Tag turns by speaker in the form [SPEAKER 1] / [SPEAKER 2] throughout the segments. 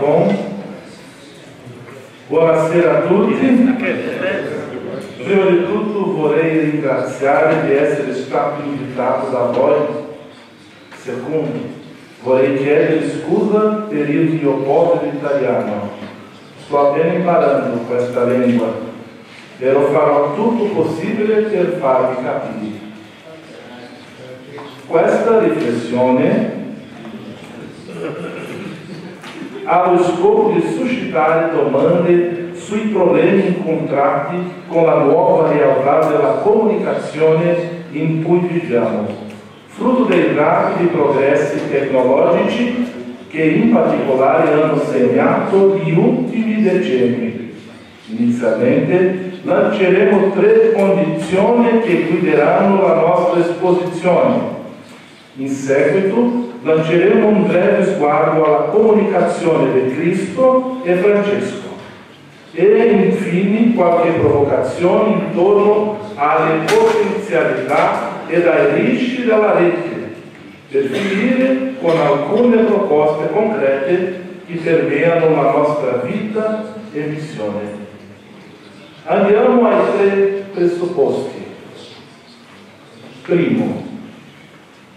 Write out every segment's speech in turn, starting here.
[SPEAKER 1] bom? Buonasera a tutti. Prima di tutto vorrei ringraziare di essere stato invitato da voi. Secondo, vorrei chiedere scusa per il mio povero italiano. Sto appena imparando questa lingua, però farò tutto possibile per farvi capire. Questa riflessione ha lo scopo di suscitare domande sui problemi incontrati con la nuova realtà della comunicazione in cui viviamo, frutto dei rapidi progressi tecnologici che in particolare hanno segnato gli ultimi decenni. Inizialmente lanceremo 3 condizioni che guideranno la nostra esposizione. In seguito lanceremo un breve sguardo alla comunicazione di Cristo e Francesco e infine qualche provocazione intorno alle potenzialità ed ai rischi della rete, per finire con alcune proposte concrete che permeano la nostra vita e missione. Andiamo ai 3 presupposti. Primo,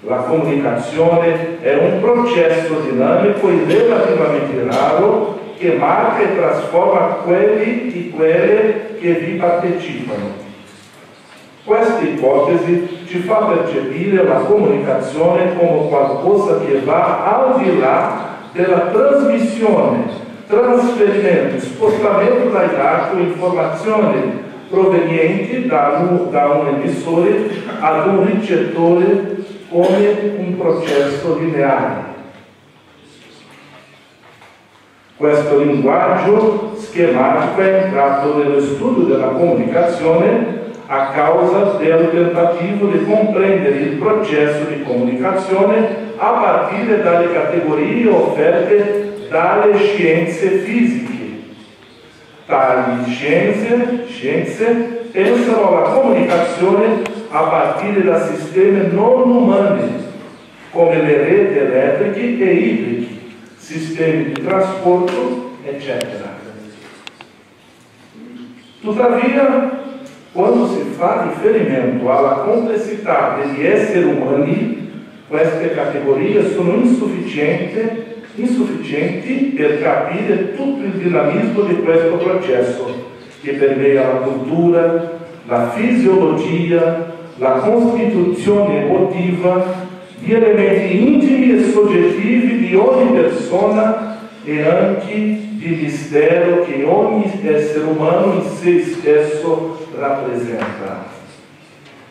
[SPEAKER 1] la comunicazione è un processo dinamico e relativamente raro che marca e trasforma quelli e quelle che vi partecipano. Questa ipotesi ci fa percepire la comunicazione come qualcosa che va al di là della trasmissione, trasferimento, spostamento dai dati o informazioni provenienti da un emissore ad un ricettore come un processo lineare. Questo linguaggio schematico è entrato nello studio della comunicazione a causa del tentativo di comprendere il processo di comunicazione a partire dalle categorie offerte dalle scienze fisiche. Tali scienze pensano alla comunicazione a partire da sistemi non umani, come le reti elettriche e idriche, sistemi di trasporto, eccetera. Tuttavia, quando si fa riferimento alla complessità degli esseri umani, queste categorie sono insufficienti per capire tutto il dinamismo di questo processo che permea la cultura, la fisiologia, la costituzione emotiva, gli elementi intimi e soggettivi di ogni persona e anche di mistero che ogni essere umano in se stesso rappresenta.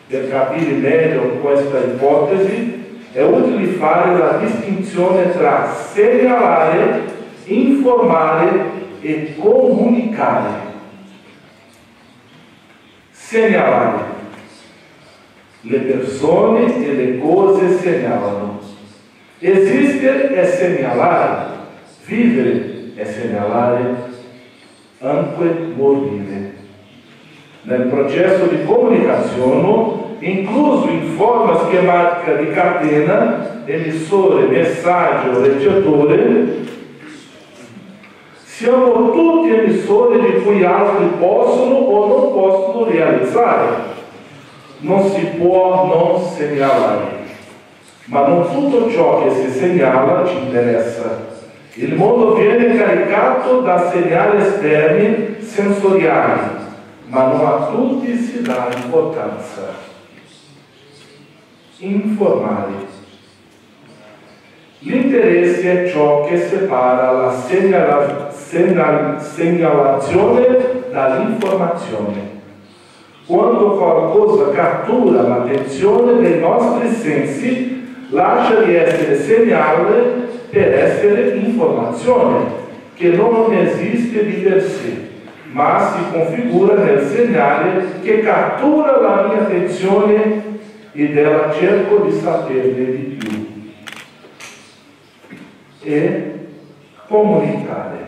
[SPEAKER 1] Per capire meglio questa ipotesi è utile fare la distinzione tra segnalare, informare e comunicare. Segnalare. Le persone e le cose segnalano. Esistere è segnalare. Vivere è segnalare. Anche morire. Nel processo di comunicazione, incluso in forma schematica di catena, emissore, messaggio, ricettore, siamo tutti emissori di cui altri possono o non possono realizzare. Non si può non segnalare, ma non tutto ciò che si segnala ci interessa. Il mondo viene caricato da segnali esterni sensoriali, ma non a tutti si dà importanza. Informare. L'interesse è ciò che separa la segnalazione dall'informazione. Quando qualcosa cattura l'attenzione dei nostri sensi, lascia di essere segnale per essere informazione, che non esiste di per sé, ma si configura nel segnale che cattura la mia attenzione e della cerco di saperne di più. E comunicare.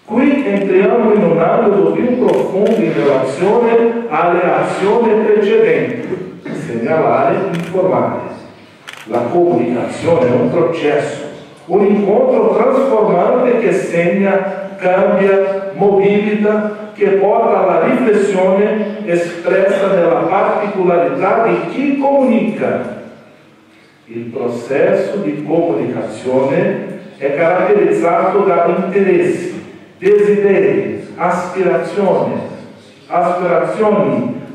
[SPEAKER 1] Qui entriamo in un ambito più profondo in relazione alle azioni precedenti, segnalare, informare. La comunicazione è un processo, Un incontro trasformante che segna, cambia, mobilita, che porta alla riflessione espressa nella particolarità di chi comunica. Il processo di comunicazione è caratterizzato da interessi, desideri, aspirazioni,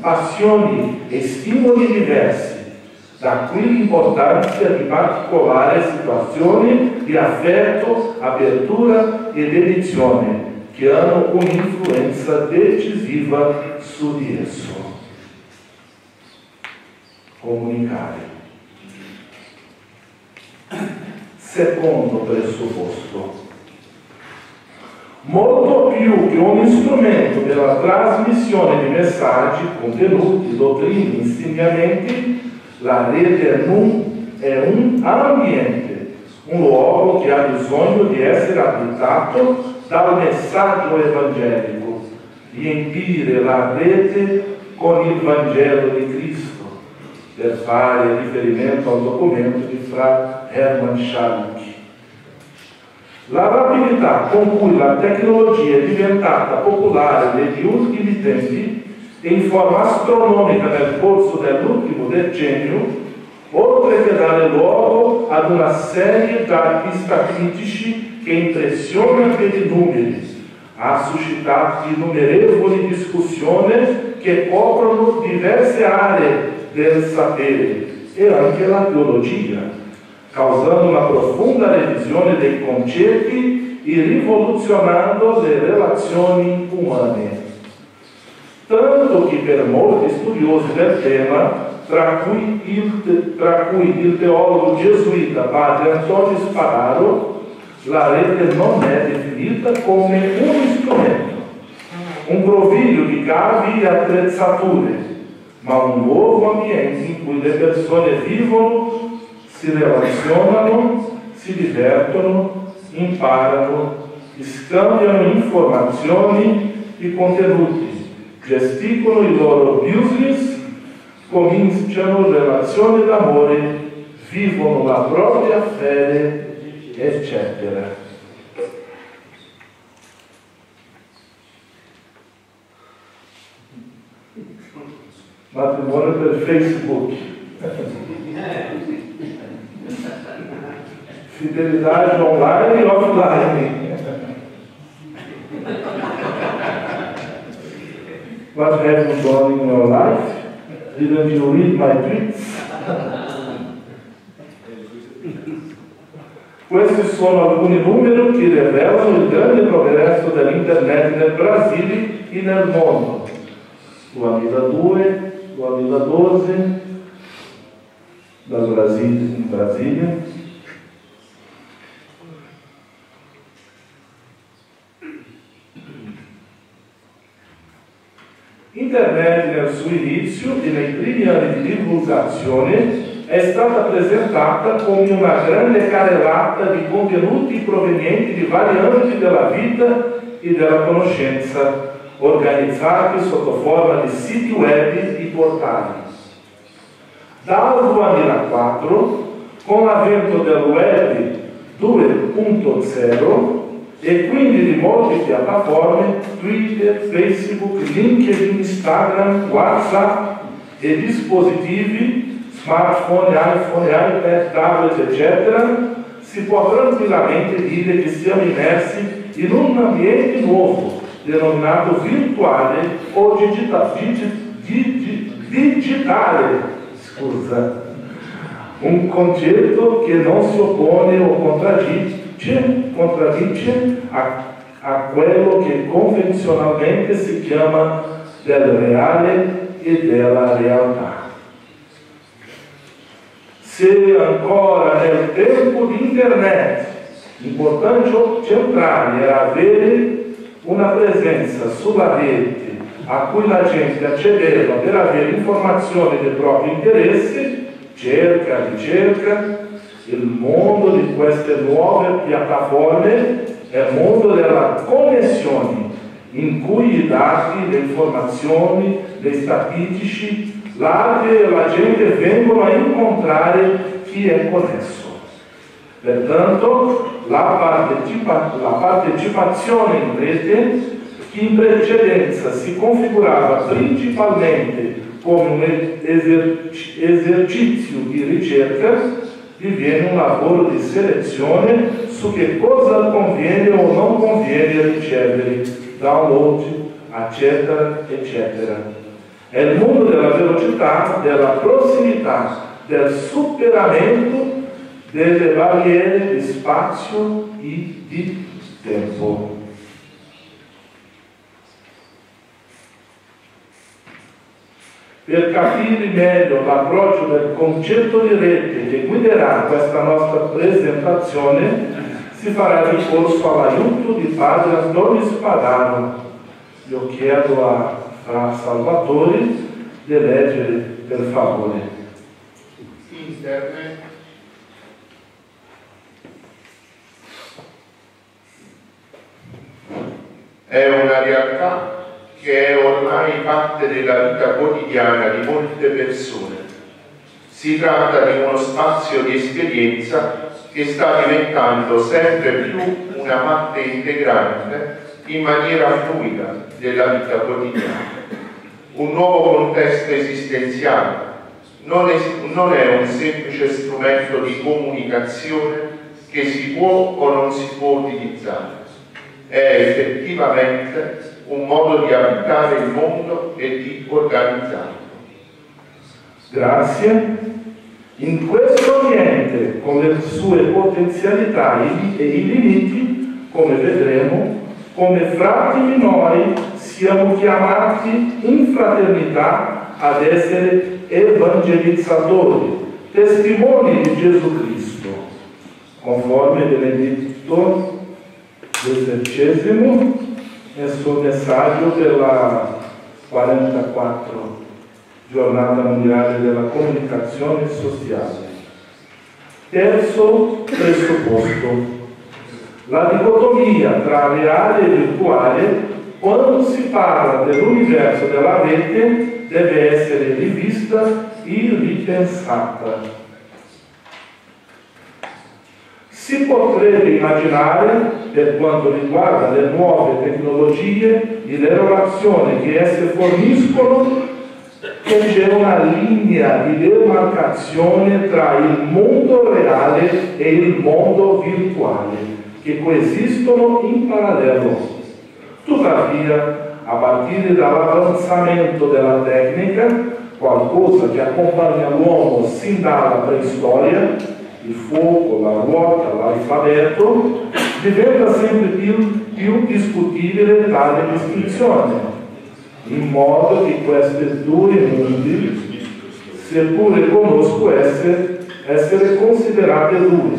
[SPEAKER 1] passioni e stimoli diversi. Da qui l'importanza di particolari situazioni di affetto, apertura e dedizione che hanno un'influenza decisiva su di esso. Comunicare. Secondo presupposto. Molto più che un strumento della trasmissione di messaggi, contenuti, dottrine, insegnamenti, la rete è un ambiente, un luogo che ha bisogno di essere abitato dal messaggio evangelico, riempire la rete con il Vangelo di Cristo, per fare riferimento al documento di Fra Hermann Schalke. La rapidità con cui la tecnologia è diventata popolare negli ultimi tempi e in forma astronomica nel corso dell'ultimo decennio, oltre che dare luogo ad una serie di dati statistici che impressionano per i numeri, ha suscitato innumerevoli discussioni che coprono diverse aree del sapere e anche la teologia, causando una profonda revisione dei concetti e rivoluzionando le relazioni umane. Tanto che per molti studiosi del tema, tra cui il teologo gesuita padre Antonio Spadaro, la rete non è definita come un strumento, un groviglio di cavi e attrezzature, ma un nuovo ambiente in cui le persone vivono, si relazionano, si divertono, imparano, scambiano informazioni e contenuti, gesticolano il loro business, cominciano relazioni d'amore, vivono la propria fede, eccetera. Matrimonio per Facebook. Fidelidade online e offline. What have you done in your life? Didn't you read my tweets? Questi sono alcuni numeri che rivelano il grande progresso dell'internet nel Brasile e nel mondo. 2002, 2012, dal Brasile in Brasile. Internet nel suo inizio e nei primi anni di divulgazione è stata presentata come una grande carrellata di contenuti provenienti di vari ambiti della vita e della conoscenza, organizzati sotto forma di siti web e portali. Dal 2004, con l'avvento del web 2.0 e quindi di molte piattaforme, Twitter, Facebook, LinkedIn, Instagram, WhatsApp e dispositivi, smartphone, iPhone, iPad, tablet, eccetera, si può tranquillamente dire che siamo immersi in un ambiente nuovo, denominato virtuale o digitale, un concetto che non si oppone o contraddice a quello che convenzionalmente si chiama del reale e della realtà. Se ancora nel tempo di internet l'importante centrale era avere una presenza sulla rete a cui la gente accedeva per avere informazioni dei propri interessi, cerca, ricerca, il mondo di queste nuove piattaforme è il mondo della connessione, in cui i dati, le informazioni, le statistici, l'arte e la gente vengono a incontrare chi è connesso. Pertanto, la partecipazione in rete, che in precedenza si configurava principalmente come un esercizio di ricerca, diviene un lavoro di selezione su che cosa conviene o non conviene ricevere, download, eccetera, eccetera. È il mondo della velocità, della prossimità, del superamento delle barriere di spazio e di tempo. Per capire meglio l'approccio del concetto di rete che guiderà questa nostra presentazione, si farà ricorso all'aiuto di padre Antonio Spadaro. Io chiedo a Fra Salvatore di leggere, per favore.
[SPEAKER 2] Internet. È una realtà che è ormai parte della vita quotidiana di molte persone. Si tratta di uno spazio di esperienza che sta diventando sempre più una parte integrante in maniera fluida della vita quotidiana. Un nuovo contesto esistenziale non è un semplice strumento di comunicazione che si può o non si può utilizzare. È effettivamente un modo di abitare il mondo e di organizzarlo.
[SPEAKER 1] Grazie. In questo ambiente, con le sue potenzialità e i limiti, come vedremo, come frati minori siamo chiamati in fraternità ad essere evangelizzatori, testimoni di Gesù Cristo, conforme Benedetto XII nel suo messaggio per la 44 giornata mondiale della comunicazione sociale. Terzo presupposto: la dicotomia tra reale e virtuale, quando si parla dell'universo della rete, deve essere rivista e ripensata. Si potrebbe immaginare, per quanto riguarda le nuove tecnologie e le relazioni che esse forniscono, che c'è una linea di demarcazione tra il mondo reale e il mondo virtuale, che coesistono in parallelo. Tuttavia, a partire dall'avanzamento della tecnica, qualcosa che accompagna l'uomo sin dalla preistoria, il fuoco, la ruota, l'alfabeto, diventa sempre più discutibile tale distinzione, in modo che questi due mondi, seppure conosco essere considerate due,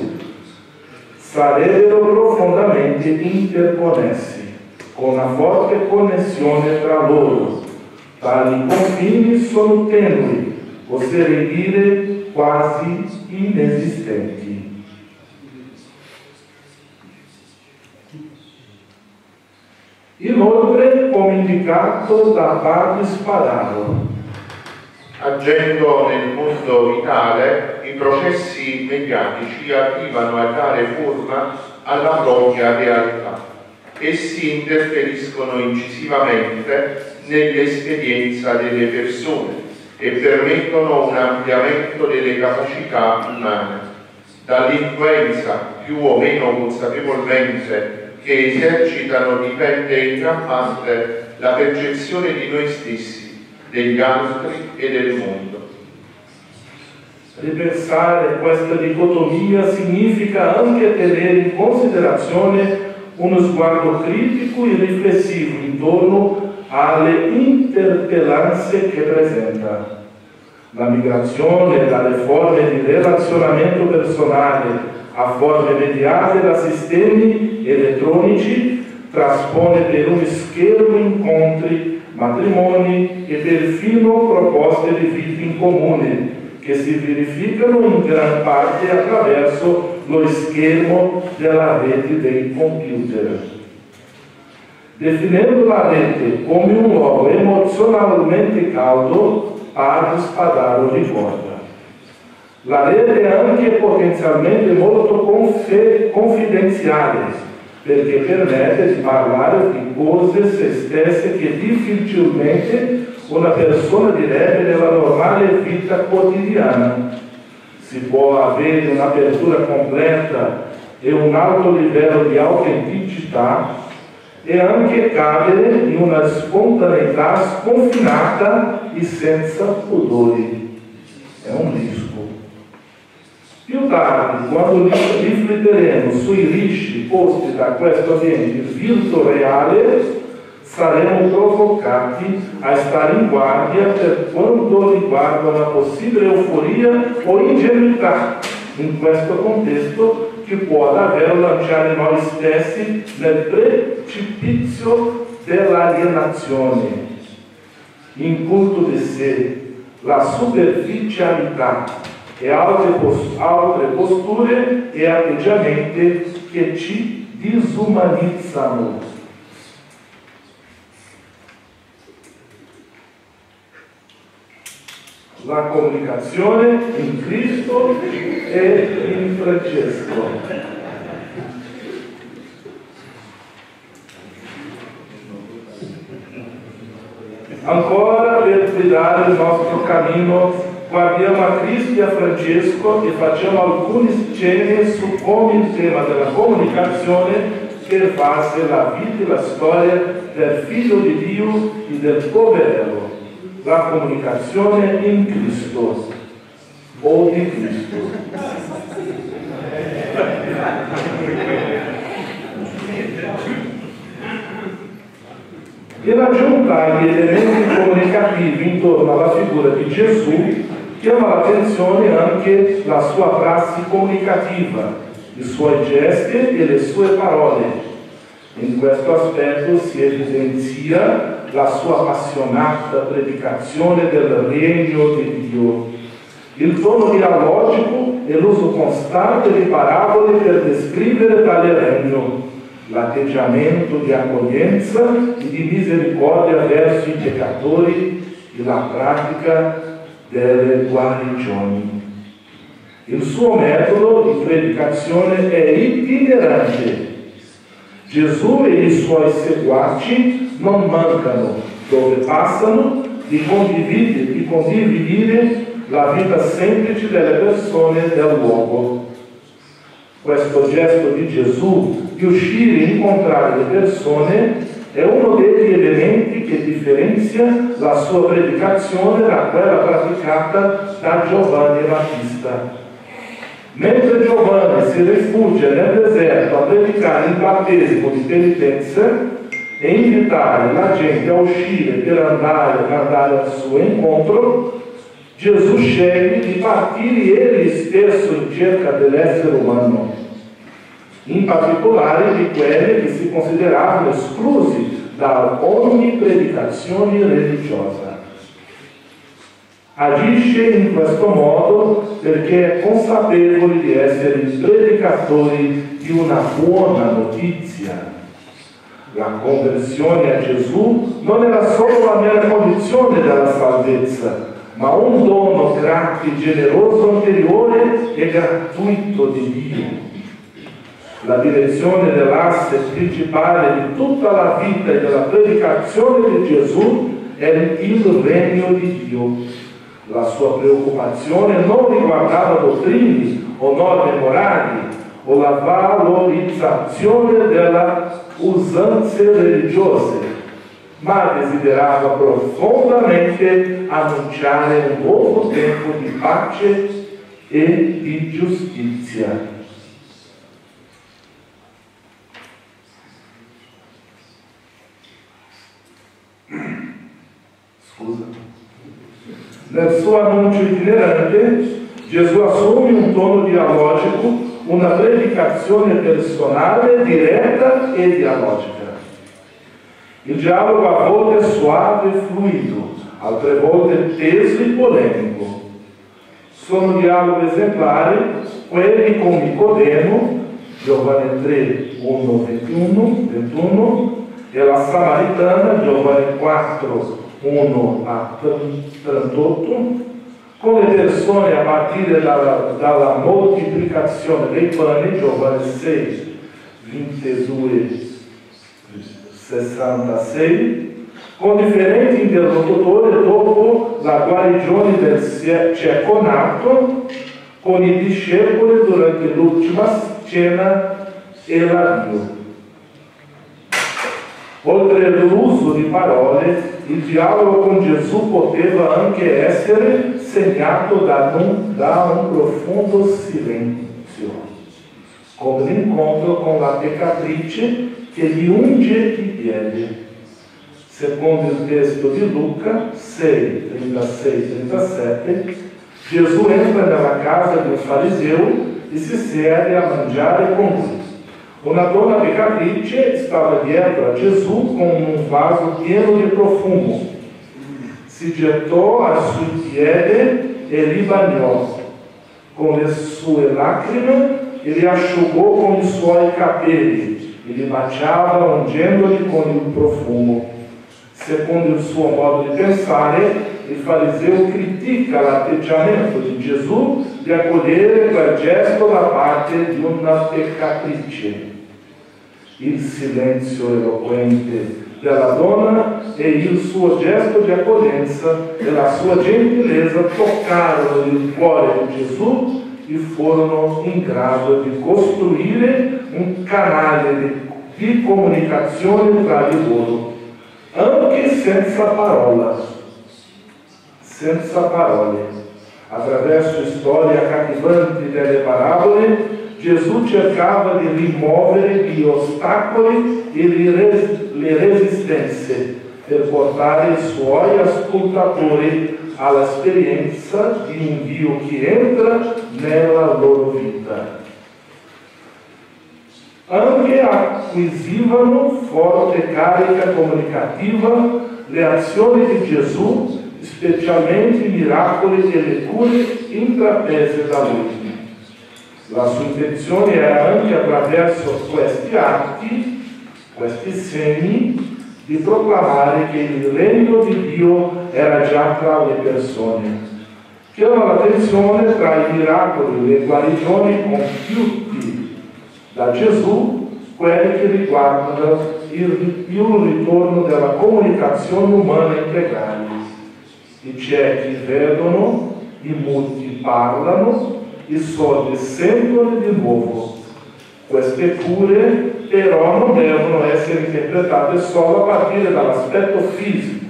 [SPEAKER 1] sarebbero profondamente interconnessi, con una forte connessione tra loro. Tali confini sono tenui, oserei dire quasi inesistenti. Inoltre, come indicato da padre Spadaro,
[SPEAKER 2] agendo nel mondo vitale, i processi mediatici arrivano a dare forma alla propria realtà. Essi interferiscono incisivamente nell'esperienza delle persone e permettono un ampliamento delle capacità umane, dall'influenza più o meno consapevolmente che esercitano dipende in gran parte la percezione di noi stessi, degli altri e del mondo.
[SPEAKER 1] Ripensare questa dicotomia significa anche tenere in considerazione uno sguardo critico e riflessivo intorno alle interpellanze che presenta. La migrazione dalle forme di relazionamento personale a forme mediate da sistemi elettronici traspone per un schermo incontri, matrimoni e perfino proposte di vita in comune che si verificano in gran parte attraverso lo schermo della rete dei computer. Definendo la rete come un luogo emozionalmente caldo, padre Spadaro ricorda: La rete è anche potenzialmente molto confidenziale, perché permette di parlare di cose se stesse che difficilmente una persona direbbe nella normale vita quotidiana. Si può avere un'apertura completa e un alto livello di autenticità e anche cadere in una spontaneità sconfinata e senza pudori. È un rischio. Più tardi, quando rifletteremo sui rischi posti da questo ambiente virtuale, saremo provocati a stare in guardia per quanto riguarda una possibile euforia o ingenuità in questo contesto che può davvero lanciare noi stessi nel precipizio dell'alienazione. In culto di sé, la superficialità e altre posture e atteggiamenti che ci disumanizzano. La comunicazione in Cristo e in Francesco. Ancora per guidare il nostro cammino guardiamo a Cristo e a Francesco e facciamo alcuni cenni su come il tema della comunicazione pervase la vita e la storia del Figlio di Dio e del poverello. La comunicazione in Cristo o di Cristo. In aggiunta agli elementi comunicativi intorno alla figura di Gesù, chiama l'attenzione anche la sua prassi comunicativa, i suoi gesti e le sue parole. In questo aspetto si evidenzia la sua appassionata predicazione del regno di Dio, il tono dialogico e l'uso costante di parabole per descrivere tale regno, l'atteggiamento di accoglienza e di misericordia verso i peccatori e la pratica delle guarigioni. Il suo metodo di predicazione è itinerante. Gesù e i suoi seguaci non mancano, dove passano, di condividere la vita semplice delle persone del luogo. Questo gesto di Gesù di uscire e incontrare le persone è uno degli elementi che differenzia la sua predicazione da quella praticata da Giovanni Battista. Mentre Giovanni si rifugia nel deserto a predicare il battesimo di penitenza e invitare la gente a uscire per andare al suo incontro, Gesù sceglie di partire egli stesso in cerca dell'essere umano, in particolare di quelli che si consideravano esclusi da ogni predicazione religiosa. Agisce in questo modo perché è consapevole di essere i predicatori di una buona notizia. La conversione a Gesù non era solo la mera condizione della salvezza, ma un dono gratis, generoso, anteriore e gratuito di Dio. La direzione dell'asse principale di tutta la vita e della predicazione di Gesù è il regno di Dio. La sua preoccupazione non riguardava dottrine o norme morali o la valorizzazione delle usanze religiose, ma desiderava profondamente annunciare un nuovo tempo di pace e di giustizia. Nel suo annuncio itinerante, Gesù assume un tono dialogico, una predicazione personale, diretta e dialogica. Il dialogo a volte è suave e fluido, altre volte teso e polemico. Sono dialoghi esemplari quelli con Nicodemo, Giovanni 3, 1, 21, e la Samaritana, Giovanni 4, 1 a 38, con le persone a partire dalla moltiplicazione dei pani, Giovanni 6, 22, 66, con differenti interlocutori dopo la guarigione del cieco nato, con i discepoli durante l'ultima cena e l'addio. Oltre all'uso di parole, il dialogo con Gesù poteva anche essere segnato da un profondo silenzio, come l'incontro con la peccatrice che gli unge i piedi. Secondo il testo di Luca 6, 36-37, Gesù entra nella casa di un fariseo e si siede a mangiare con lui. Una donna peccatrice stava dietro a Gesù con un vaso pieno di profumo. Si gettò ai suoi piedi e li bagnò con le sue lacrime e li asciugò con i suoi capelli e li baciava ungendoli con il profumo. Secondo il suo modo di pensare, il fariseo critica l'atteggiamento di Gesù di accogliere quel gesto da parte di una peccatrice. Il silenzio eloquente della donna e il suo gesto di accoglienza e la sua gentilezza toccarono il cuore di Gesù e furono in grado di costruire un canale di comunicazione tra di loro, anche senza parole. Attraverso storie accattivanti delle parabole, Gesù cercava di rimuovere gli ostacoli e le resistenze per portare i suoi ascoltatori all'esperienza di un Dio che entra nella loro vita. Anche acquisivano forte carica comunicativa le azioni di Gesù, specialmente i miracoli e le cure intraprese da lui. La sua intenzione era anche attraverso questi atti, questi segni, di proclamare che il regno di Dio era già tra le persone. Chiama l'attenzione tra i miracoli e le guarigioni compiuti da Gesù, quelli che riguardano il ritorno della comunicazione umana integrale. I ciechi vedono, i muti parlano, i sordi sentono di nuovo. Queste cure però non devono essere interpretate solo a partire dall'aspetto fisico.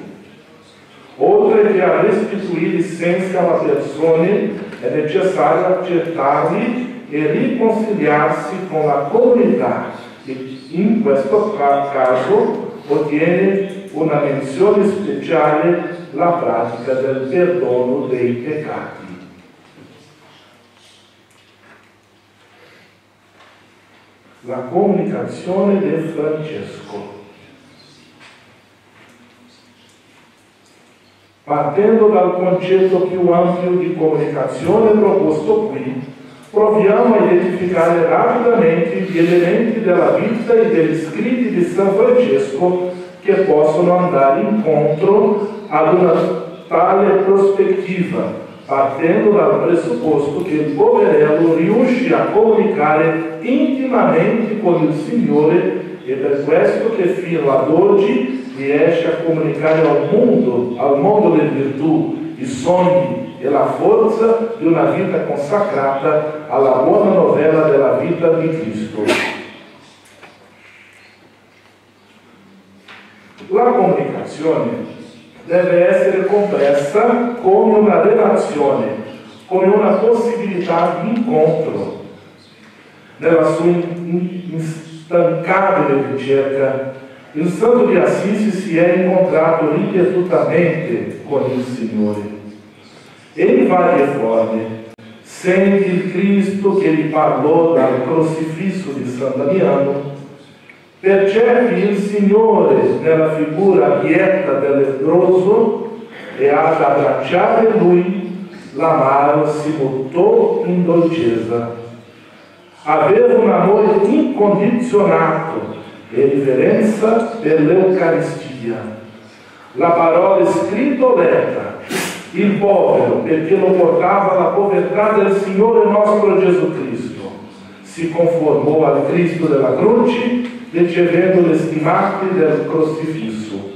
[SPEAKER 1] Oltre che a restituire i sensi alla persona, è necessario accettarli e riconciliarsi con la comunità. E in questo caso ottiene una menzione speciale la pratica del perdono dei peccati. La comunicazione del Francesco. Partendo dal concetto più ampio di comunicazione proposto qui, proviamo a identificare rapidamente gli elementi della vita e degli scritti di San Francesco che possono andare incontro ad una tale prospettiva, partendo dal presupposto che il poverello riuscì a comunicare intimamente con il Signore e per questo che fino ad oggi riesce a comunicare al mondo le virtù, i sogni e la forza di una vita consacrata alla buona novella della vita di Cristo. La comunicazione deve essere compresa come una relazione, come una possibilità di incontro. Nella sua instancabile ricerca, il Santo di Assisi si è incontrato ripetutamente con il Signore e in varie forme. Sente il Cristo che gli parlò dal crocifisso di San Damiano, percepi il Signore nella figura quieta del lebbroso e ad abbracciare lui l'amaro si buttò in dolcezza. Aveva un amore incondizionato e riverenza per l'Eucaristia. La parola scritta o letta il povero, perché lo portava la povertà del Signore nostro Gesù Cristo. Si conformò al Cristo della croce, ricevendo le stimate del crocifisso.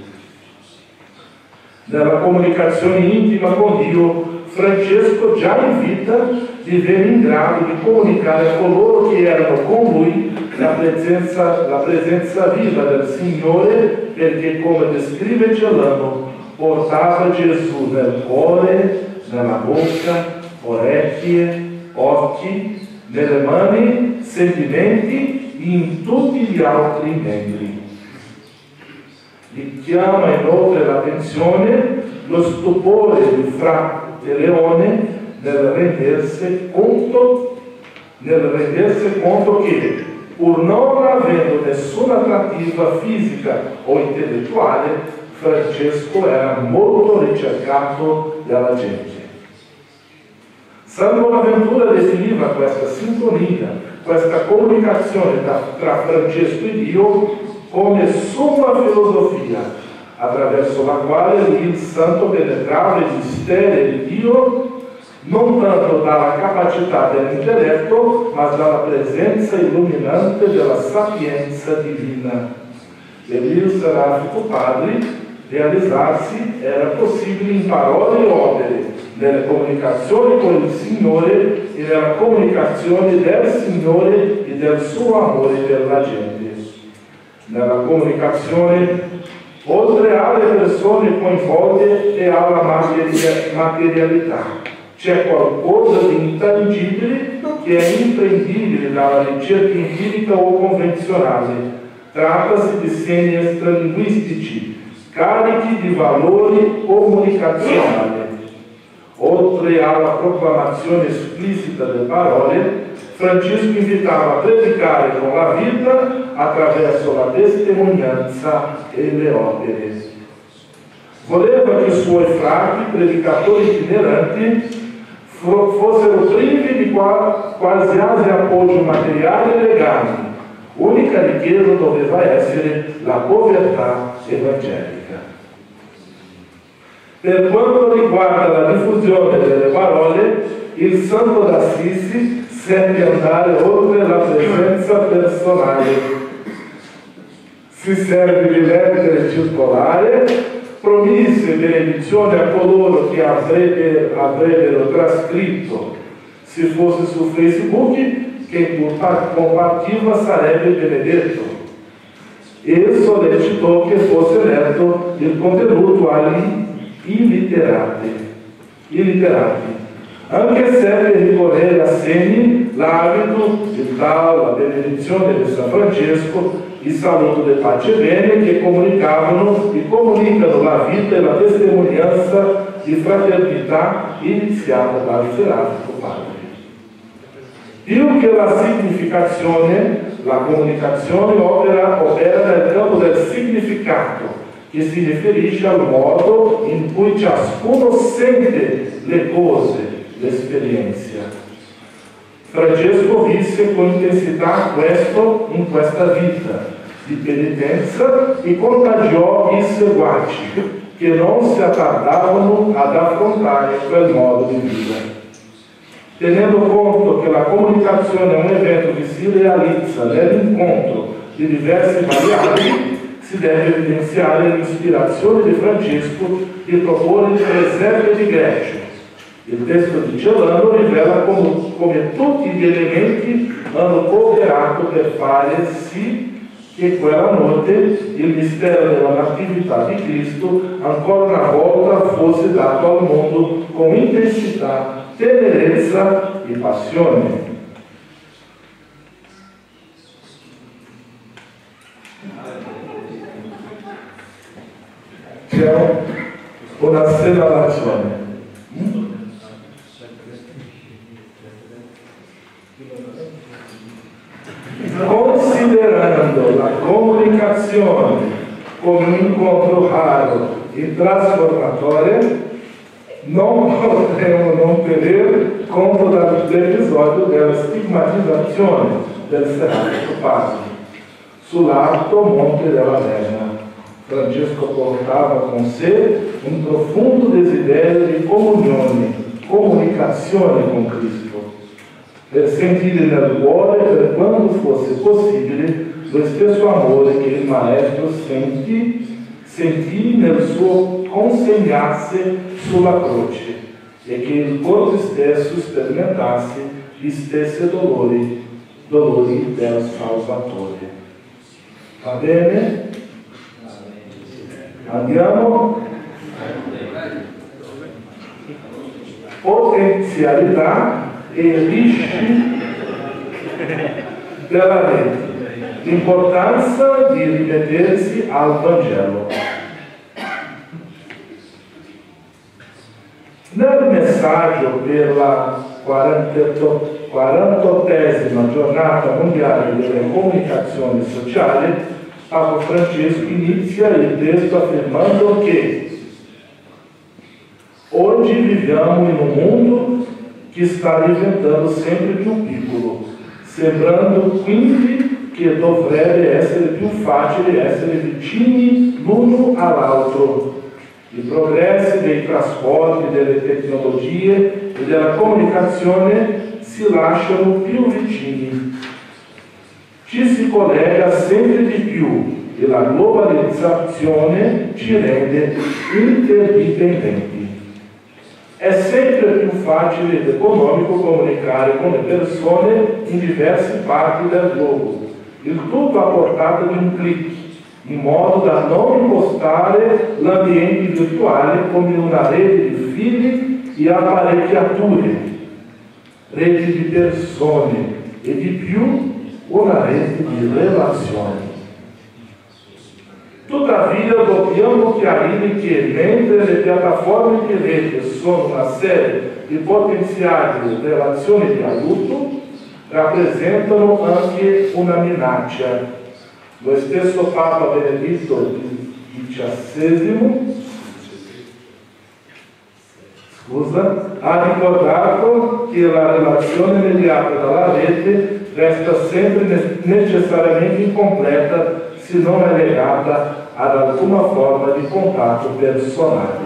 [SPEAKER 1] Nella comunicazione intima con Dio, Francesco, già in vita, divenne in grado di comunicare a coloro che erano con lui la presenza viva del Signore, perché, come descrive Celano, portava Gesù nel cuore, nella bocca, orecchie, occhi, nelle mani, sentimenti e in tutti gli altri membri. Richiama inoltre l'attenzione lo stupore di Fra Leone nel rendersi conto che, pur non avendo nessuna attrattiva fisica o intellettuale, Francesco era molto ricercato dalla gente. San Bonaventura definiva questa sintonia, questa comunicazione tra Francesco e Dio come somma filosofia, attraverso la quale il santo penetrava i misteri di Dio non tanto dalla capacità dell'intelletto, ma dalla presenza illuminante della sapienza divina. Per il Serafico Padre realizzarsi era possibile in parole e opere, nelle comunicazioni con il Signore e nella comunicazione del Signore e del suo amore per la gente. Nella comunicazione, oltre alle persone coinvolte e alla materialità, c'è qualcosa di intangibile che è imprendibile dalla ricerca empirica o convenzionale. Trattasi di segni extralinguistici, carichi di valori comunicazionali. Oltre alla proclamazione esplicita delle parole, Francesco invitava a predicare con la vita attraverso la testimonianza e le opere. Voleva che i suoi frati, predicatori itineranti, fossero privi di qualsiasi appoggio materiale e legale. Unica richiesta doveva essere la povertà evangelica. Per quanto riguarda la diffusione delle parole, il Santo d'Assisi seppe andare oltre la presenza personale. Si serve di lettere circolari, promise benedizione a coloro che avrebbero trascritto. Se fosse su Facebook, che compartiva sarebbe benedetto. E sollecitò che fosse letto il contenuto agli illiterati. Anche se per ricorrere a segni, l'abito, il tao, la benedizione di San Francesco, il saluto di pace e bene che comunicano la vita e la testimonianza di fraternità iniziata dal Serafico Padre. Più che la significazione, la comunicazione opera nel campo del significato, che si riferisce al modo in cui ciascuno sente le cose, l'esperienza. Francesco visse con intensità questo in questa vita di penitenza e contagiò i seguaci che non si attardavano ad affrontare quel modo di vita. Tenendo conto che la comunicazione è un evento che si realizza nell'incontro di diversi variabili, si deve evidenziare l'ispirazione di Francesco di proporre il presepe di Grecia. Il testo di Celano rivela come tutti gli elementi hanno cooperato per fare sì che quella notte il mistero della Natività di Cristo ancora una volta fosse dato al mondo con intensità, tenerezza e passione. C'è una segnalazione. Considerando la comunicazione come un incontro raro e trasformatore, non potremo non tenere conto dell'episodio della stigmatizzazione del Serafico Padre sull'alto Monte della Verna. Francesco portava con sé un profondo desiderio di comunicazione con Cristo, per sentire nel cuore, per quanto fosse possibile, lo stesso amore che il Maestro sentì nel suo consegnarsi sulla croce e che il corpo stesso sperimentasse gli stessi dolori del Salvatore. Va bene? Andiamo. Potenzialità e rischi della rete. L'importanza di ripetersi al Vangelo. Nel messaggio per la 48esima giornata mondiale delle comunicazioni sociali, Papa Francesco inizia il testo affermando che oggi viviamo in un mondo che sta diventando sempre più piccolo, sembrando quindi che dovrebbe essere più facile essere vicini l'uno all'altro. I progressi dei trasporti, delle tecnologie e della comunicazione si lasciano più vicini. Ci si collega sempre di più e la globalizzazione ci rende interdipendenti. È sempre più facile ed economico comunicare con le persone in diverse parti del globo, il tutto a portata di un clic, in modo da non impostare l'ambiente virtuale come una rete di fili e apparecchiature, rete di persone e di più una rete di relazioni. Tuttavia dobbiamo chiarire che mentre le piattaforme di rete sono una serie di potenziali relazioni di aiuto, rappresentano anche una minaccia. Lo stesso Papa Benedetto XVII ha ricordato che la relazione mediata dalla rete resta sempre necessariamente incompleta se non è legata ad alcuna forma di contatto personale.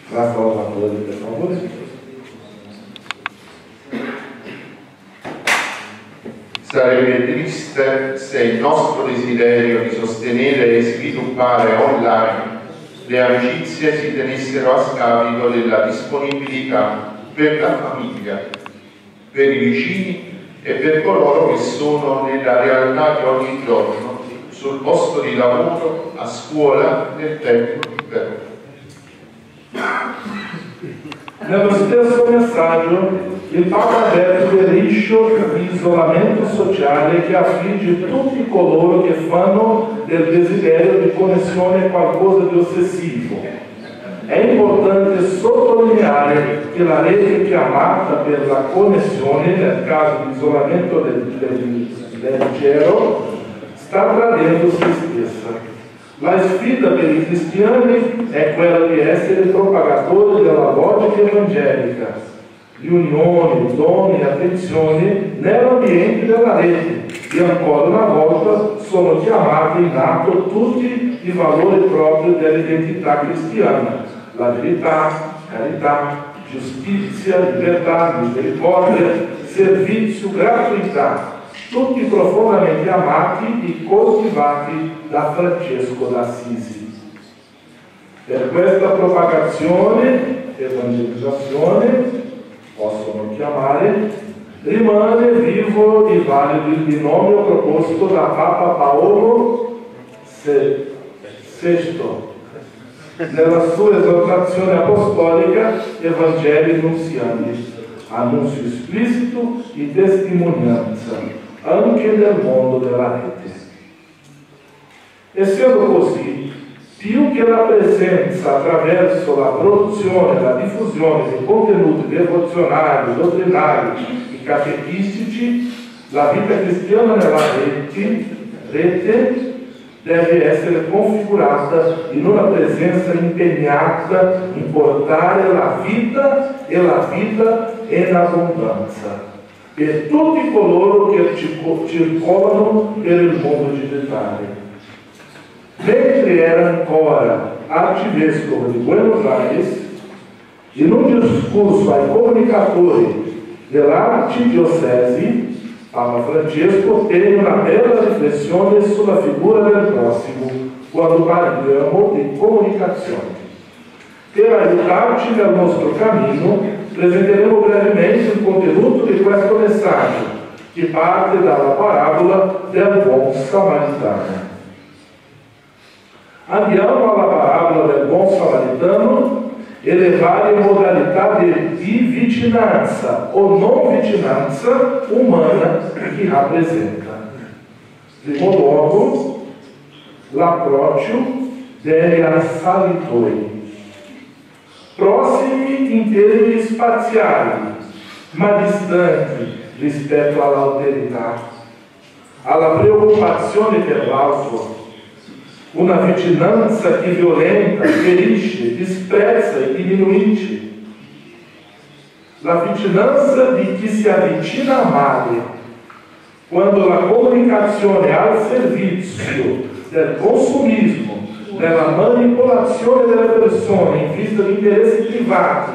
[SPEAKER 1] Fra Salvatore, per favore.
[SPEAKER 2] Sarebbe triste se il nostro desiderio di sostenere e sviluppare online le amicizie si tenessero a scapito della disponibilità per la famiglia, per i vicini e per coloro che sono nella realtà di ogni giorno, sul posto di lavoro, a scuola, nel tempo libero.
[SPEAKER 1] Nello stesso messaggio il Papa avvertisce l'isolamento sociale che affligge tutti coloro che fanno del desiderio di connessione qualcosa di ossessivo. È importante sottolineare che la rete chiamata per la connessione, nel caso di isolamento leggero, sta tradendo se stessa. La sfida per i cristiani è quella di essere propagatori della logica evangelica, di unione, doni e attenzione nell'ambiente della rete, e ancora una volta sono chiamati in atto tutti i valori propri dell'identità cristiana: la verità, carità, giustizia, libertà, misericordia, servizio, gratuità, tutti profondamente amati e coltivati da Francesco d'Assisi. Per questa propagazione, evangelizzazione, possono chiamare, rimane vivo e valido il binomio proposto da Papa Paolo VI nella sua esortazione apostolica Evangelii Nunziandi, annuncio esplicito e testimonianza anche nel mondo della rete. Essendo così, più che la presenza attraverso la produzione e la diffusione di contenuti devozionali, dottrinari e catechistici, la vita cristiana nella rete deve essere configurata in una presenza impegnata in portare la vita in abbondanza per tutti coloro che circolano per il mondo digitale. mentre era ancora arcivescovo di Buenos Aires, in un discorso ai comunicatori dell'arcidiocesi, Papa Francesco teve una bella riflessione sulla figura del prossimo quando parliamo di comunicazione. Per aiutarci nel nostro cammino, presenteremo brevemente il contenuto di questo messaggio, che parte dalla parabola del buon samaritano. Andiamo alla parabola del buon samaritano e le varie modalità di vicinanza o non vicinanza umana che rappresenta. Primo luogo, l'approccio degli assalitori. Prossimi in termini spaziali, ma distanti rispetto all'alterità, alla preoccupazione per l'altro. Una vicinanza che violenta, ferisce, disprezza e diminuisce. La vicinanza di chi si avvicina a male, quando la comunicazione al servizio del consumismo, della manipolazione delle persone in vista di interessi privati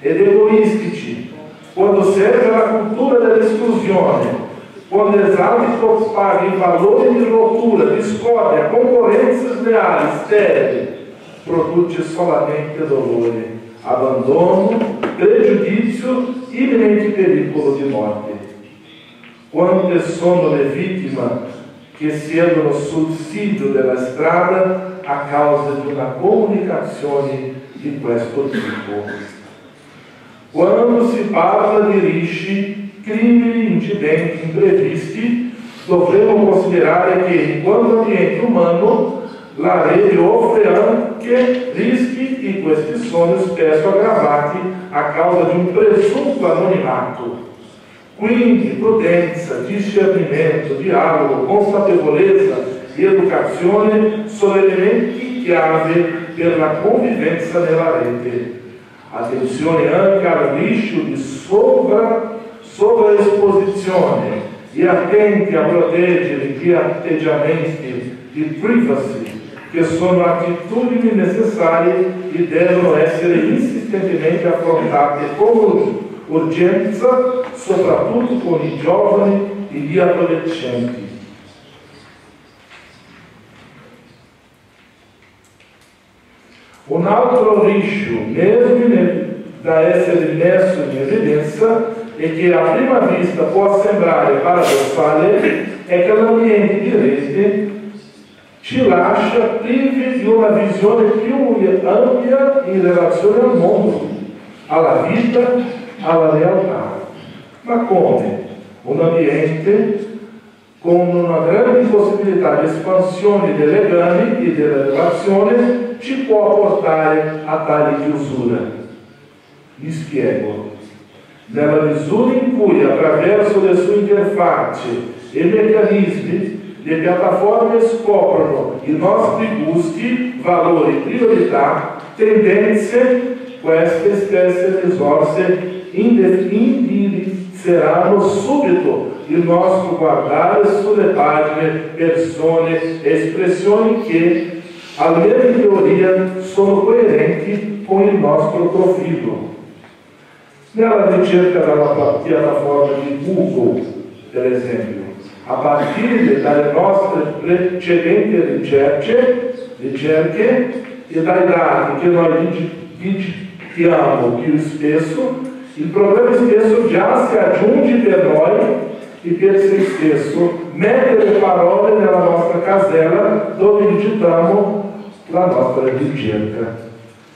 [SPEAKER 1] ed egoistici, quando serve alla cultura dell'esclusione, quando esalta e propaga i valori di rottura, discórdia, concorrenza sleali, sterili, produce solamente dolore, abbandono, pregiudizio, iminente pericolo di morte. Quante sono le vittime che siedono sul sito della strada a causa di una comunicazione di questo tipo? Quando si parla di rischi, crimini, incidenti imprevisti, dovremo considerare che, enquanto ambiente umano, la rete offre anche rischi e questi sono spesso aggravati a causa di un presunto anonimato. Quindi prudenza, discernimento, dialogo, consapevolezza e educazione sono elementi chiave per la convivenza nella rete. Attenzione anche al rischio di sovraesposizione e attenti a proteggere gli atteggiamenti di privacy, che sono attitudini necessarie e devono essere insistentemente affrontate con urgenza, soprattutto con i giovani e gli adolescenti. Un altro rischio, mesmo da essere messo in evidenza, e che a prima vista può sembrare paradossale, è che l'ambiente di rete ci lascia privi di una visione più ampia in relazione al mondo, alla vita, alla realtà. Ma come? Un ambiente con una grande possibilità di espansione dei legami e della relazione ci può portare a tale chiusura. Mi spiego. Nella misura in cui, attraverso le sue interfacce e meccanismi, le piattaforme scoprono i nostri gusti, valori, priorità, tendenze, queste stesse risorse indirizzeranno subito il nostro guardare sulle pagine, persone, espressioni che, almeno in teoria, sono coerenti con il nostro profilo. Nella ricerca dalla piattaforma di Google, per esempio, a partire dalle nostre precedenti ricerche e dai dati che noi digitiamo più spesso, il problema spesso già si aggiunge per noi e per se stesso, mettere le parole nella nostra casella dove digitiamo la nostra ricerca.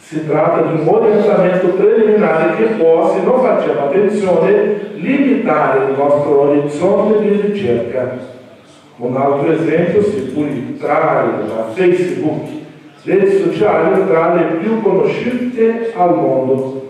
[SPEAKER 1] Si tratta di un orientamento preliminare che può, se non facciamo attenzione, limitare il nostro orizzonte di ricerca. Un altro esempio si può trarre da Facebook, rete sociale tra le più conosciute al mondo.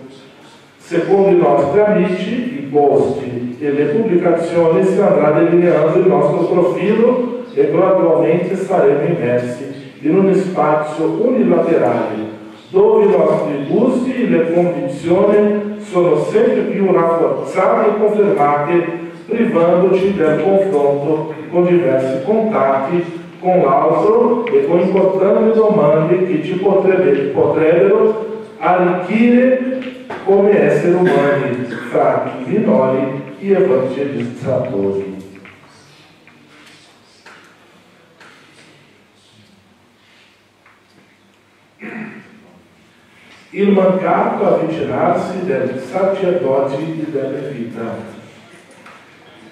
[SPEAKER 1] Secondo i nostri amici, i posti e le pubblicazioni si andrà delineando il nostro profilo e gradualmente saremo immersi in un spazio unilaterale dove i nostri gusti e le convinzioni sono sempre più rafforzate e confermate, privandoci del confronto con diversi contatti con l'altro e con i importanti domande che ci potrebbero arricchire come esseri umani, fra minori e evangelizzatori. Il mancato avvicinarsi dei sacerdoti e della vita.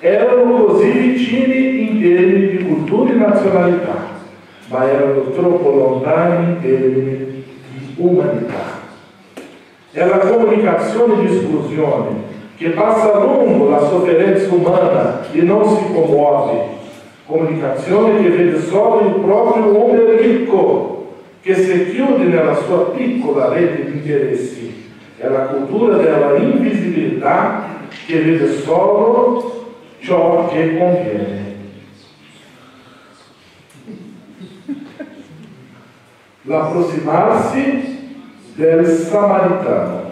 [SPEAKER 1] Erano così vicini in termini di cultura e nazionalità, ma erano troppo lontani in termini di umanità. È la comunicazione di esclusione che passa lungo la sofferenza umana e non si commuove. Comunicazione che vede solo il proprio uomo ricco, che si chiude nella sua piccola rete di interessi. È la cultura della invisibilità che vede solo ciò che conviene. L'approssimarsi del samaritano.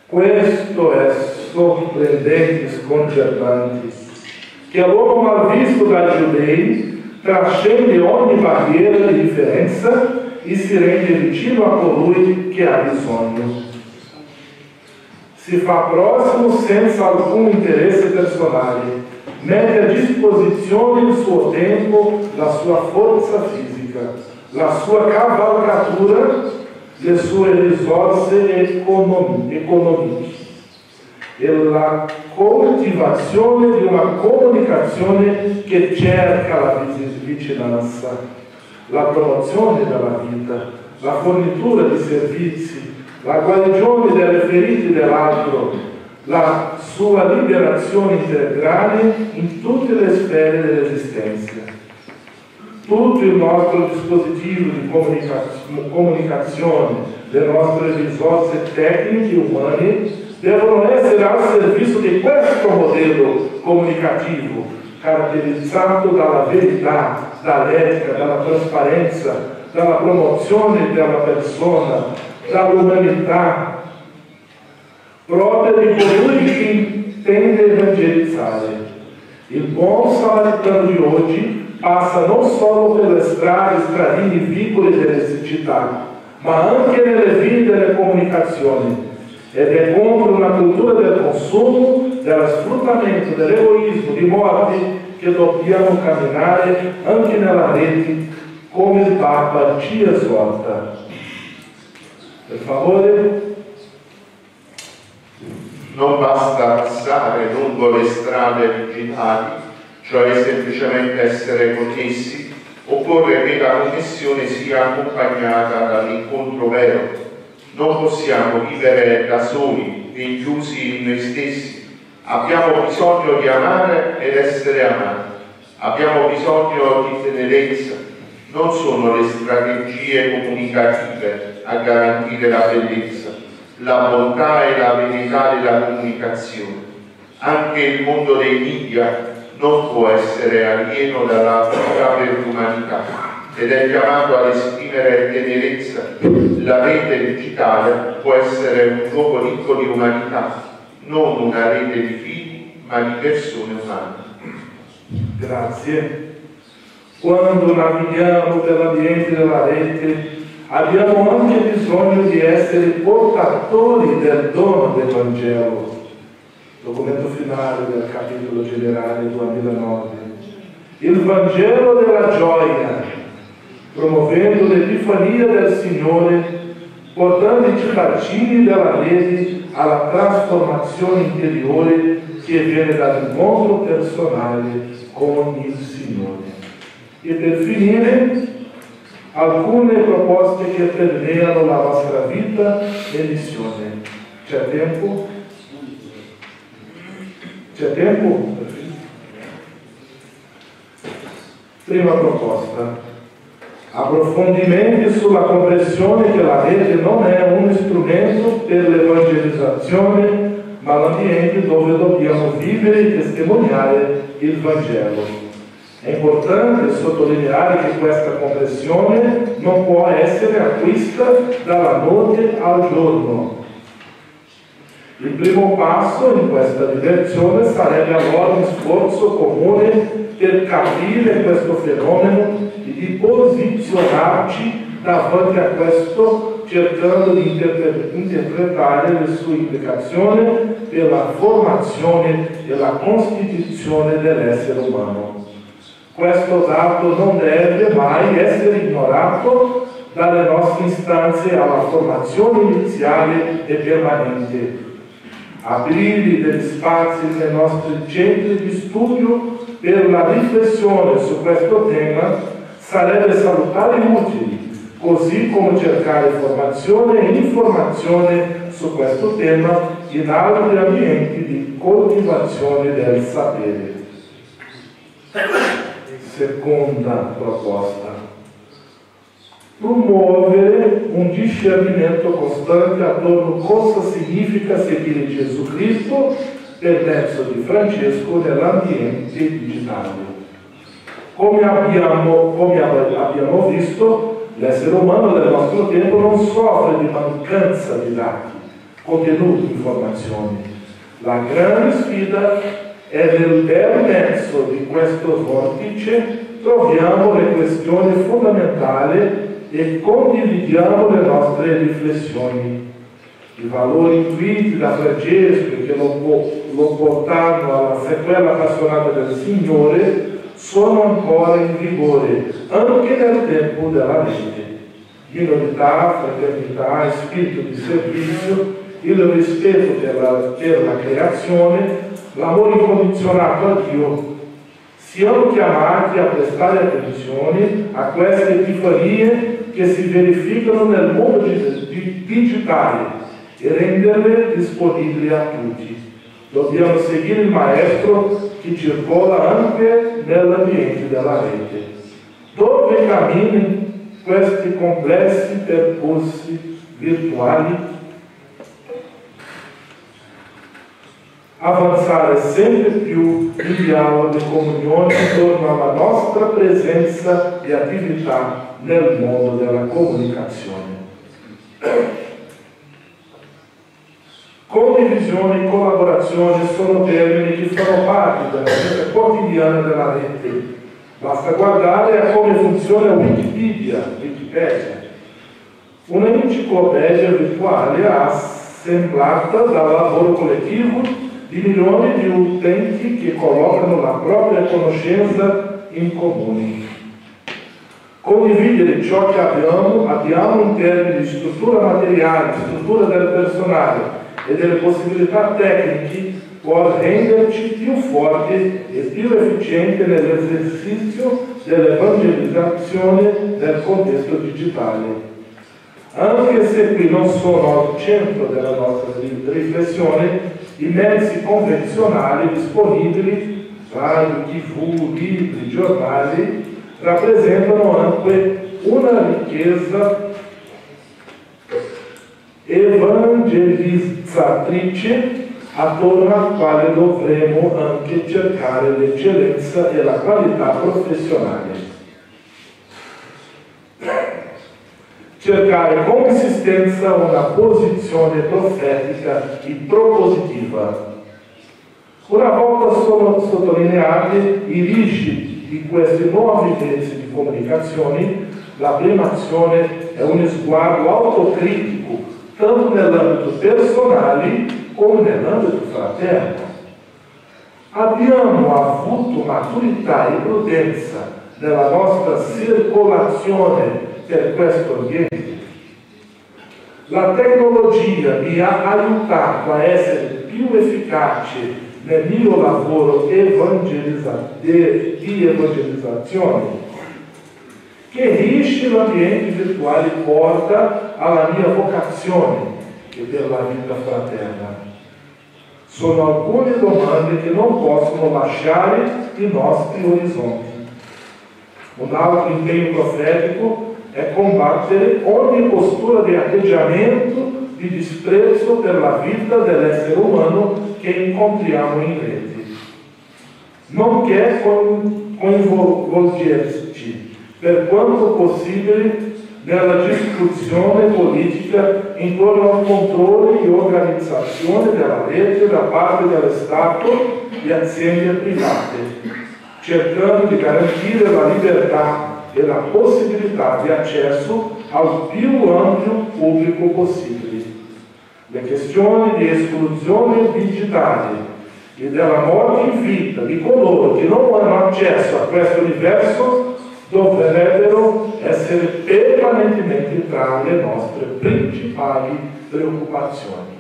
[SPEAKER 1] Questo è sorprendente e sconcertante, che l'uomo malvisto dai giudei trascende ogni barriera di differenza e si rende vicino a colui che ha bisogno. Si fa prossimo senza alcun interesse personale, mette a disposizione il suo tempo, la sua forza fisica, la sua cavalcatura, le sue risorse economiche e la coltivazione di una comunicazione che cerca la vicinanza, la promozione della vita, la fornitura di servizi, la guarigione delle ferite dell'altro, la sua liberazione integrale in tutte le sfere dell'esistenza. Tutto il nostro dispositivo di comunicazione, le nostre risorse tecniche e umane devono essere al servizio di questo modello comunicativo, caratterizzato dalla verità, dall'etica, dalla trasparenza, dalla promozione della persona, dall'umanità, proprio di colui che intende evangelizzare. Il buon samaritano di oggi passa non solo per le strade, stradini, vicoli delle città, ma anche nelle vie delle comunicazioni, ed è contro una cultura del consumo, dello sfruttamento, dell'egoismo, di morte che dobbiamo camminare anche nella rete, come il Papa ci esorta. Per favore.
[SPEAKER 2] Non basta passare lungo le strade digitali, cioè semplicemente essere connessi, occorre che la connessione sia accompagnata dall'incontro vero. Non possiamo vivere da soli, rinchiusi in noi stessi. Abbiamo bisogno di amare ed essere amati. Abbiamo bisogno di tenerezza. Non sono le strategie comunicative a garantire la bellezza, la bontà e la verità della comunicazione. Anche il mondo dei media non può essere alieno dalla vita per l'umanità ed è chiamato ad esprimere tenerezza. La rete digitale può essere un luogo ricco di umanità, non una rete di figli, ma di persone umane.
[SPEAKER 1] Grazie. Quando navighiamo nell'ambiente della rete, abbiamo anche bisogno di essere portatori del dono del Vangelo. Documento finale del capitolo generale 2009. Il Vangelo della gioia, promuovendo l'Epifania del Signore, portando i cittadini della rete alla trasformazione interiore che viene dall'incontro personale con il Signore. E per finire, alcune proposte che permeano la vostra vita e missione. C'è tempo? C'è tempo? Prima proposta. Approfondimenti sulla comprensione che la rete non è un strumento per l'evangelizzazione, ma l'ambiente dove dobbiamo vivere e testimoniare il Vangelo. È importante sottolineare che questa comprensione non può essere acquistata dalla notte al giorno. Il primo passo in questa direzione sarebbe allora un sforzo comune per capire questo fenomeno e di posizionarci davanti a questo, cercando di interpretare le sue implicazioni per la formazione e la costituzione dell'essere umano. Questo dato non deve mai essere ignorato dalle nostre istanze alla formazione iniziale e permanente. Aprire degli spazi nei nostri centri di studio per la riflessione su questo tema sarebbe salutare e utile, così come cercare formazione e informazione su questo tema in altri ambienti di coltivazione del sapere. Seconda proposta: promuovere un discernimento costante attorno a cosa significa seguire Gesù Cristo per mezzo di Francesco nell'ambiente digitale. Come abbiamo visto, l'essere umano del nostro tempo non soffre di mancanza di dati, contenuti, informazioni. La grande sfida è nel bel mezzo di questo vortice troviamo le questioni fondamentali e condividiamo le nostre riflessioni. I valori intuiti da Francesco che lo portarono alla sequela appassionata del Signore sono ancora in vigore anche nel tempo della mente. Minorità, fraternità, spirito di servizio, il rispetto per la creazione, l'amore incondizionato a Dio. Siamo chiamati a prestare attenzione a queste epifanie che si verificano nel mondo digitale e renderle disponibili a tutti. Dobbiamo seguire il Maestro che circola anche nell'ambiente della rete. Dove camminano questi complessi percorsi virtuali? Avanzare sempre più in dialogo e comunione intorno alla nostra presenza e attività nel mondo della comunicazione. Condivisione e collaborazione sono termini che fanno parte della vita quotidiana della rete. Basta guardare a come funziona Wikipedia, una enciclopedia virtuale assemblata dal lavoro collettivo di milioni di utenti che collocano la propria conoscenza in comune. Condividere ciò che abbiamo in termini di struttura materiale, struttura del personale e delle possibilità tecniche può renderci più forti e più efficienti nell'esercizio dell'evangelizzazione nel contesto digitale. Anche se qui non sono al centro della nostra riflessione, i mezzi convenzionali disponibili, radio, TV, libri, giornali, rappresentano anche una ricchezza evangelizzatrice attorno al quale dovremo anche cercare l'eccellenza e la qualità professionale. Cercare con insistenza una posizione profetica e propositiva. Una volta sono sottolineati i rischi di questi nuovi mezzi di comunicazione, la prima azione è un sguardo autocritico, tanto nell'ambito personale come nell'ambito fraterno. Abbiamo avuto maturità e prudenza nella nostra circolazione per questo ambiente. La tecnologia mi ha aiutato a essere più efficace nel mio lavoro di evangelizzazione. Che riesce l'ambiente virtuale porta alla mia vocazione e per la vita fraterna. Sono alcune domande che non possono lasciare i nostri orizzonti. Un altro impegno profetico è combattere ogni postura di atteggiamento di disprezzo per la vita dell'essere umano che incontriamo in rete. Nonché coinvolgerci per quanto possibile nella discussione politica intorno al controllo e organizzazione della rete da parte dello Stato e aziende private, cercando di garantire la libertà e la possibilità di accesso al più ampio pubblico possibile. Le questioni di esclusione digitale e della morte in vita di coloro che non hanno accesso a questo universo dovrebbero essere permanentemente tra le nostre principali preoccupazioni.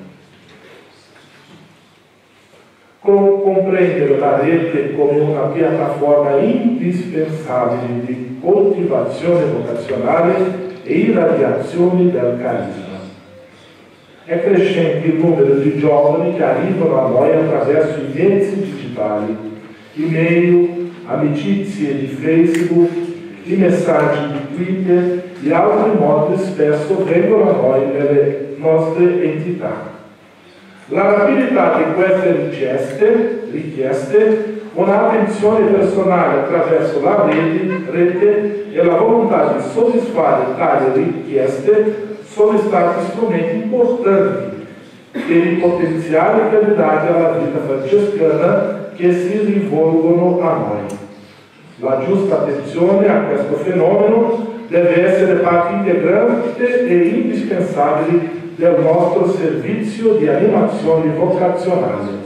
[SPEAKER 1] Comprendere la rete come una piattaforma indispensabile di coltivazione vocazionale e irradiazione del carisma. È crescente il numero di giovani che arrivano a noi attraverso i mezzi digitali, email, amicizie di Facebook, i messaggi di Twitter e altri modi spesso vengono a noi nelle nostre entità. La rapidità di queste richieste, un'attenzione personale attraverso la rete e la volontà di soddisfare tali richieste sono stati strumenti importanti per i potenziali candidati alla vita francescana che si rivolgono a noi. La giusta attenzione a questo fenomeno deve essere parte integrante e indispensabile del nostro servizio di animazione vocazionale.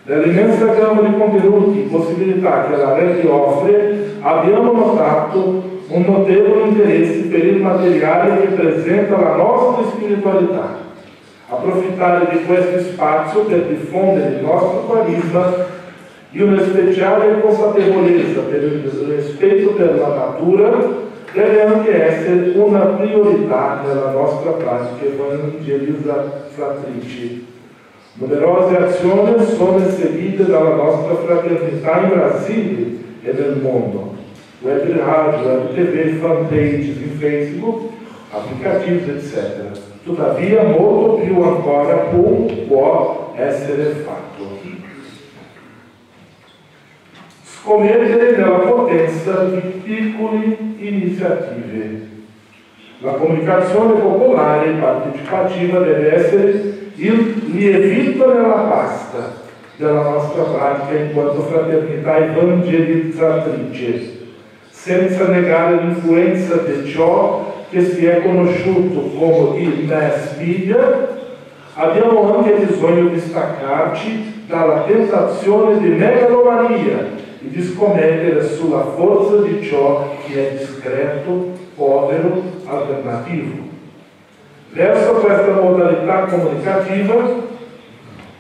[SPEAKER 1] Nell'immensa gamma di contenuti e possibilità che la rete offre, abbiamo notato un notevole interesse per il materiale che presenta la nostra spiritualità. Approfittare di questo spazio per diffondere il nostro carisma di una speciale consapevolezza per il rispetto per la natura deve anche essere una priorità nella nostra pratica evangelizzatrice. Numerose azioni sono seguite dalla nostra fraternità in Brasile e nel mondo. Web rádio, web TV, fanpages in Facebook, applicativos, etc. Tuttavia, molto più ancora può essere fatto. Scommettere nella potenza di piccole iniziative. La comunicazione popolare e partecipativa deve essere il lievito nella pasta della nostra pratica in quanto fraternità evangelizzatrice, senza negare l'influenza di ciò che si è conosciuto come il mass media. Abbiamo anche bisogno di staccarci dalla tentazione di megalomania e di scommettere sulla forza di ciò che è discreto, povero, alternativo. Verso questa modalità comunicativa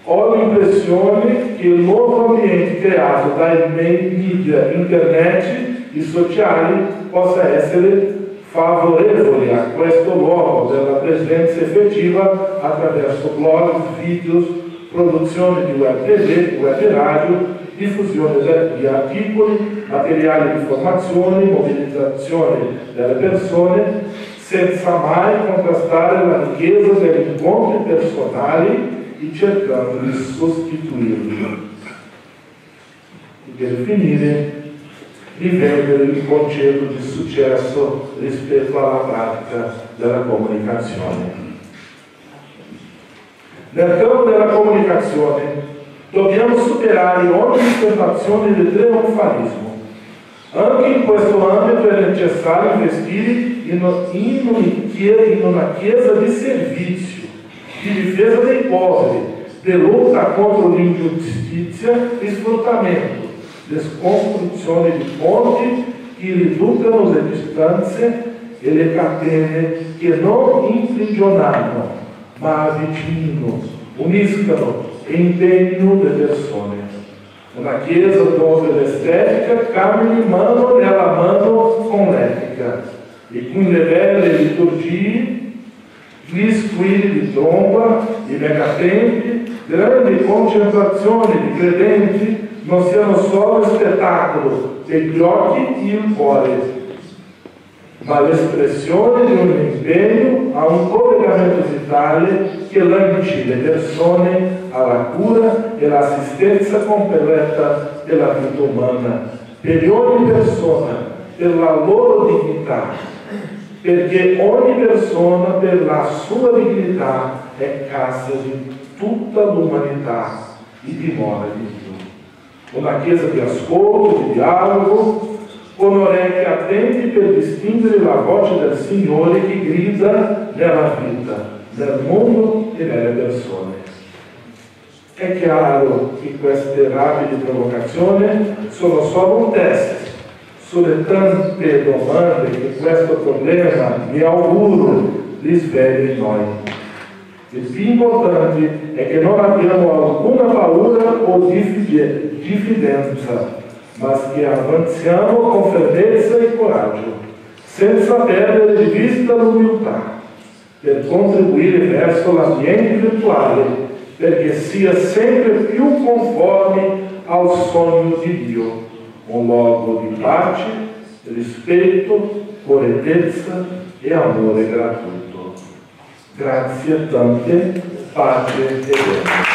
[SPEAKER 1] ho l'impressione che il nuovo ambiente creato dai media, internet e sociali possa essere favorevole a questo luogo della presenza effettiva attraverso blog, videos, produzione di web TV, web radio, diffusione di articoli, materiali di formazione, mobilizzazione delle persone, senza mai contrastare la richiesta degli incontri personali e cercando di sostituirli. E per finire, rivendere il concetto di successo rispetto alla pratica della comunicazione. Nel campo della comunicazione dobbiamo superare ogni tentazione di trionfalismo. Anche in questo ambito è necessario investire in una chiesa di servizio, di difesa dei poveri, di lotta contro l'ingiustizia e sfruttamento, di scostruzione di ponti che riducano le distanze e le catene che non imprigionano, ma avvicinano, uniscano e impegnano le persone. Una chiesa dove l'estetica cammini mano nella mano con l'etica e con le belle liturgie, gli squilli di tromba, i megatempi, grandi concentrazioni di credenti non siano solo spettacolo degli occhi e il cuore, ma l'espressione di un impegno a un collegamento vitale che lancia le persone alla cura e all'assistenza completa della vita umana, per ogni persona, per la loro dignità, perché ogni persona per la sua dignità è casa di tutta l'umanità e dimora di Dio. Una chiesa di ascolto, di dialogo, con orecchie attenti per distinguere la voce del Signore che grida nella vita, nel mondo e nelle persone. È chiaro che queste rapide provocazioni sono solo un test sulle tante domande che questo problema, mi auguro, risvegli in noi. Il più importante è che non abbiamo alcuna paura o diffidenza, ma che avanziamo con fermezza e coraggio, senza perdere di vista l'umiltà, per contribuire verso l'ambiente virtuale, perché sia sempre più conforme al sogno di Dio, un luogo di pace, rispetto, correttezza e amore gratuito. Grazie tante, pace e bene.